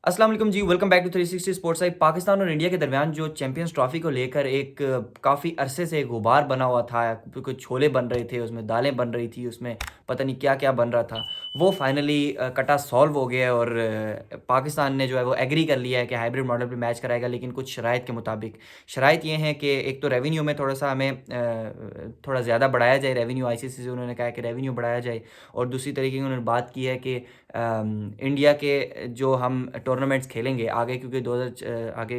अस्सलाम वालेकुम जी, welcome back to 360 sports side. Pakistan और इंडिया के दरमियान जो चैंपियंस ट्रॉफी को लेकर एक काफ़ी अरसे से गुबार बना हुआ था, कुछ छोले बन रहे थे, उसमें दालें बन रही थी, उसमें पता नहीं क्या-क्या बन रहा था। वो फाइनली कटा सॉल्व हो गया है और पाकिस्तान ने जो है वो एग्री कर लिया है कि हाइब्रिड मॉडल पे मैच कराएगा, लेकिन कुछ शराइत के मुताबिक। शराइत ये हैं कि एक तो रेवेन्यू में थोड़ा-सा हमें थोड़ा ज़्यादा बढ़ाया जाए रेवेन्यू, आईसीसी से उन्होंने कहा है कि रेवेन्यू बढ़ाया जाए और दूसरी तरीके की उन्होंने बात की है कि इंडिया के जो हम टूर्नामेंट्स खेलेंगे आगे, क्योंकि 2000 आगे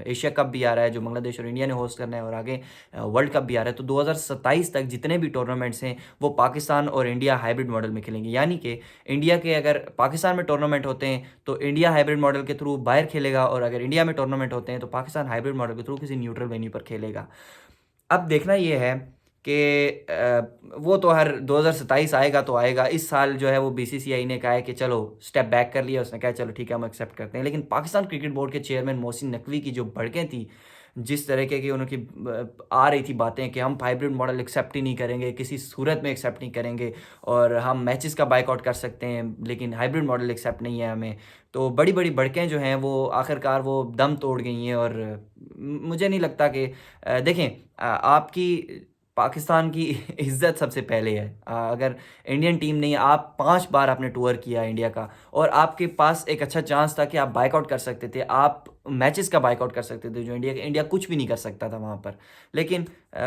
एशिया कप भी आ रहा है जो बांग्लादेश और इंडिया ने होस्ट करना है, और आगे वर्ल्ड कप भी आ रहा है, तो 2027 तक जितने भी टूर्नामेंट्स हैं वो पाकिस्तान और इंडिया हाइब्रिड मॉडल में खेलेंगे। यानी कि इंडिया के अगर पाकिस्तान में टूर्नामेंट होते हैं तो इंडिया हाइब्रिड मॉडल के थ्रू बाहर खेलेगा, और अगर इंडिया में टूर्नामेंट होते हैं तो पाकिस्तान हाइब्रिड मॉडल के थ्रू किसी न्यूट्रल वेन्यू पर खेलेगा। अब देखना ये है कि वो तो हर 2027 आएगा तो आएगा। इस साल जो है वो बीसीसीआई ने कहा है कि चलो स्टेप बैक कर लिया, उसने कहा चलो ठीक है हम एक्सेप्ट करते हैं। लेकिन पाकिस्तान क्रिकेट बोर्ड के चेयरमैन मोहसिन नकवी की जो भड़कें थी, जिस तरीके की उनकी आ रही थी बातें कि हम हाइब्रिड मॉडल एक्सेप्ट ही नहीं करेंगे, किसी सूरत में एक्सेप्ट नहीं करेंगे, और हम मैचेस का बायकॉट कर सकते हैं लेकिन हाइब्रिड मॉडल एक्सेप्ट नहीं है हमें। तो बड़ी-बड़ी भड़कें जो हैं वो आखिरकार वो दम तोड़ गई हैं, और मुझे नहीं लगता कि देखें, आपकी पाकिस्तान की इज़्ज़त सबसे पहले है। अगर इंडियन टीम नहीं, आप 5 बार आपने टूर किया इंडिया का, और आपके पास एक अच्छा चांस था कि आप बायकॉट कर सकते थे। आप मैचेस का बायकॉट कर सकते थे, जो इंडिया कुछ भी नहीं कर सकता था वहाँ पर। लेकिन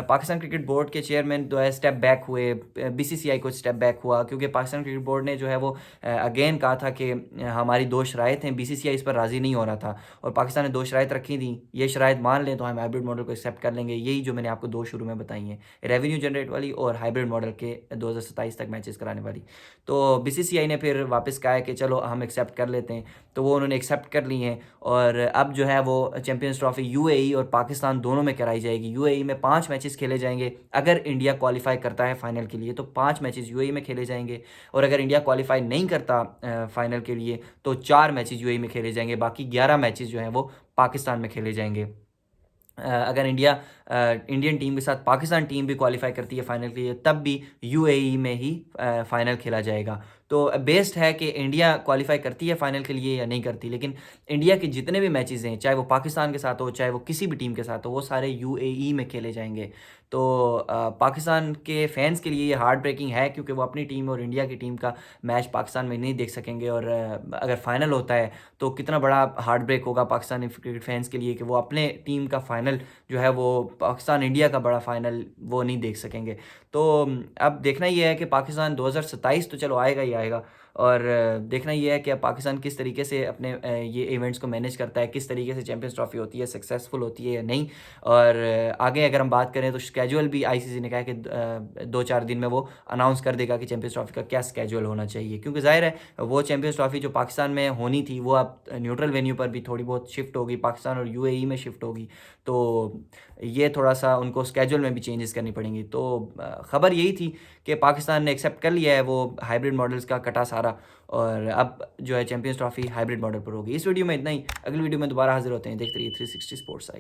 पाकिस्तान क्रिकेट बोर्ड के चेयरमैन जो है स्टेप बैक हुए, बीसीसीआई को स्टेप बैक हुआ, क्योंकि पाकिस्तान क्रिकेट बोर्ड ने जो है वो अगेन कहा था कि हमारी 2 शराइत हैं, बीसीसीआई इस पर राज़ी नहीं हो रहा था, और पाकिस्तान ने 2 शराइत रखी थी। ये शराइत मान लें तो हम हाइब्रिड मॉडल को एक्सेप्ट कर लेंगे, यही जो मैंने आपको 2 शुरू में बताई हैं। रेवेन्यू जनरेट वाली और हाइब्रिड मॉडल के 2027 तक मैचेस कराने वाली। तो बीसीसीआई ने फिर वापस कहा है कि चलो हम एक्सेप्ट कर लेते हैं, तो वो उन्होंने एक्सेप्ट कर ली हैं, और अब जो है वो चैंपियंस ट्रॉफी यूएई और पाकिस्तान दोनों में कराई जाएगी। यूएई में 5 मैचेस खेले जाएंगे। अगर इंडिया क्वालिफाई करता है फाइनल के लिए तो 5 मैचेस यूएई में खेले जाएंगे, और अगर इंडिया क्वालिफाई नहीं करता फाइनल के लिए तो 4 मैचेस यूएई में खेले जाएंगे, बाकी 11 मैचेस जो हैं वो पाकिस्तान में खेले जाएंगे। अगर इंडियन टीम के साथ पाकिस्तान टीम भी क्वालिफाई करती है फाइनल के लिए, तब भी यूएई में ही फाइनल खेला जाएगा। तो बेस्ट है कि इंडिया क्वालिफाई करती है फाइनल के लिए या नहीं करती, लेकिन इंडिया के जितने भी मैचेस हैं, चाहे वो पाकिस्तान के साथ हो चाहे वो किसी भी टीम के साथ हो, वो सारे यूएई में खेले जाएंगे। तो पाकिस्तान के फैंस के लिए ये हार्ट ब्रेकिंग है, क्योंकि वो अपनी टीम और इंडिया की टीम का मैच पाकिस्तान में नहीं देख सकेंगे, और अगर फाइनल होता है तो कितना बड़ा हार्ट ब्रेक होगा पाकिस्तानी क्रिकेट फैंस के लिए कि वो अपने टीम का फाइनल जो है वो पाकिस्तान इंडिया का बड़ा फाइनल वो नहीं देख सकेंगे। तो अब देखना ये है कि पाकिस्तान 2027 तो चलो आएगा ही आएगा, और देखना ये है कि अब पाकिस्तान किस तरीके से अपने ये इवेंट्स को मैनेज करता है, किस तरीके से चैंपियंस ट्रॉफी होती है, सक्सेसफुल होती है या नहीं। और आगे अगर हम बात करें तो स्केजुअल भी आईसीसी ने कहा है कि 2-4 दिन में वो अनाउंस कर देगा कि चैंपियंस ट्रॉफी का क्या स्केजुअल होना चाहिए, क्योंकि ज़ाहिर है वो चैंपियंस ट्रॉफी जो पाकिस्तान में होनी थी वो अब न्यूट्रल वेन्यू पर भी थोड़ी बहुत शिफ्ट होगी, पाकिस्तान और यूएई में शिफ्ट होगी। तो ये थोड़ा-सा उनको स्केजुअल में भी चेंजेस करनी पड़ेंगी। तो खबर यही थी कि पाकिस्तान ने एक्सेप्ट कर लिया है वो हाइब्रिड मॉडल्स का कटा सारा, और अब जो है चैंपियंस ट्रॉफी हाइब्रिड मॉडल पर होगी। इस वीडियो में इतना ही। अगली वीडियो में दोबारा हाज़िर होते हैं। देखते रहिए 360 स्पोर्ट्स।